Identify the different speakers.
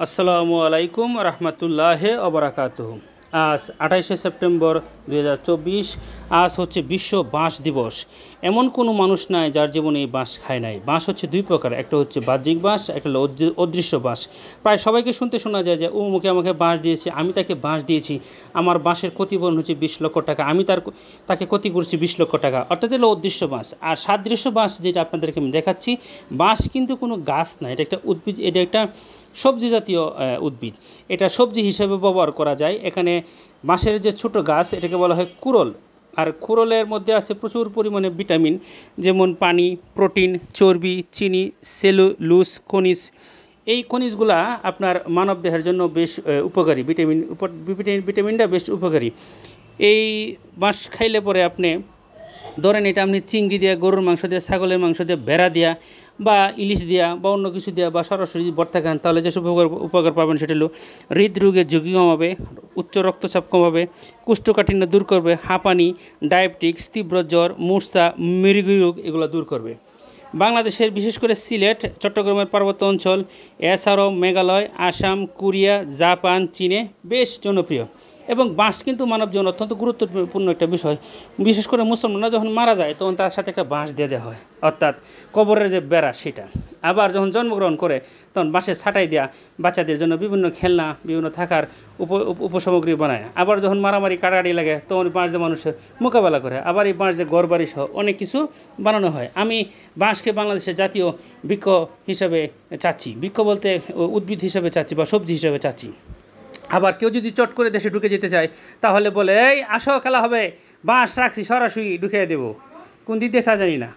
Speaker 1: আসসালামু আলাইকুম রহমতুল্লাহ ওবরাকাতুহু। আজ 28শে সেপ্টেম্বর 2024। আজ হচ্ছে বিশ্ব বাঁশ দিবস। এমন কোনো মানুষ নাই যার জীবনে এই বাঁশ খায় নাই। বাঁশ হচ্ছে দুই প্রকার, একটা হচ্ছে বাহ্যিক বাঁশ, একটা হলো অদৃশ্য বাঁশ। প্রায় সবাইকে শুনতে শোনা যায় যে ও মুখে আমাকে বাঁশ দিয়েছে, আমি তাকে বাঁশ দিয়েছি, আমার বাঁশের ক্ষতিপূরণ হচ্ছে 20 লক্ষ টাকা, আমি তাকে ক্ষতি করছি 20 লক্ষ টাকা, অর্থাৎ হলো অদৃশ্য বাঁশ। আর সাদৃশ্য বাঁশ যেটা আপনাদেরকে আমি দেখাচ্ছি, বাঁশ কিন্তু কোনো গাছ না, এটা একটা উদ্ভিদ, এটা একটা সবজি জাতীয় উদ্ভিদ। এটা সবজি হিসেবে ব্যবহার করা যায়। এখানে বাঁশের যে ছোট গাছ, এটাকে বলা হয় কুরল। আর কুরলের মধ্যে আছে প্রচুর পরিমাণে ভিটামিন, যেমন পানি, প্রোটিন, চর্বি, চিনি, সেলুলোজ, খনিজ। এই খনিজগুলা আপনার মানব দেহের জন্য বেশ উপকারী। ভিটামিনটা বেশ উপকারী। এই বাঁশ খাইলে পরে আপনি ধরেন, এটা আপনি চিংড়ি দিয়া, গরুর মাংস দিয়ে, ছাগলের মাংস দিয়ে, ভেড়া দিয়া বা ইলিশ দিয়া বা অন্য কিছু দিয়া বা সরাসরি ভর্তা খান, তাহলে যেসব উপকার পাবেন সেটা হলো হৃদরোগের ঝুঁকি কমাবে, উচ্চ রক্তচাপ কমাবে, কোষ্ঠকাঠিন্য দূর করবে, হাঁপানি, ডায়াবেটিক্স, তীব্র জ্বর, মূর্ছা, মৃগী রোগ এগুলো দূর করবে। বাংলাদেশের বিশেষ করে সিলেট, চট্টগ্রামের পার্বত্য অঞ্চল, এছাড়াও মেঘালয়, আসাম, কোরিয়া, জাপান, চীনে বেশ জনপ্রিয়। এবং বাঁশ কিন্তু মানব জীবন অত্যন্ত গুরুত্বপূর্ণ একটা বিষয়। বিশেষ করে মুসলমানরা যখন মারা যায় তখন তার সাথে একটা বাঁশ দিয়ে দেওয়া হয়, অর্থাৎ কবরের যে বেড়া সেটা। আবার যখন জন্মগ্রহণ করে তখন বাঁশের ছাঁটাই দেওয়া বাচ্চাদের জন্য বিভিন্ন খেলনা, বিভিন্ন থাকার উপসামগ্রী বানায়। আবার যখন মারামারি কাটাকাটি লাগে তখন বাঁশ দিয়ে মানুষের মোকাবেলা করে। আবার এই বাঁশ দিয়ে ঘর বাড়ি সহ অনেক কিছু বানানো হয়। আমি বাঁশকে বাংলাদেশের জাতীয় বৃক্ষ হিসাবে চাচ্ছি, বৃক্ষ বলতে উদ্ভিদ হিসাবে চাচ্ছি বা সবজি হিসাবে চাচ্ছি। আবার কেউ যদি চট করে দেশে ঢুকে যেতে চায় তাহলে বলে, এই আসো খেলা হবে, বাঁশ রাখছি সরাসরি ঢুকিয়ে দেবো। কোন দিক দিয়ে জানি না।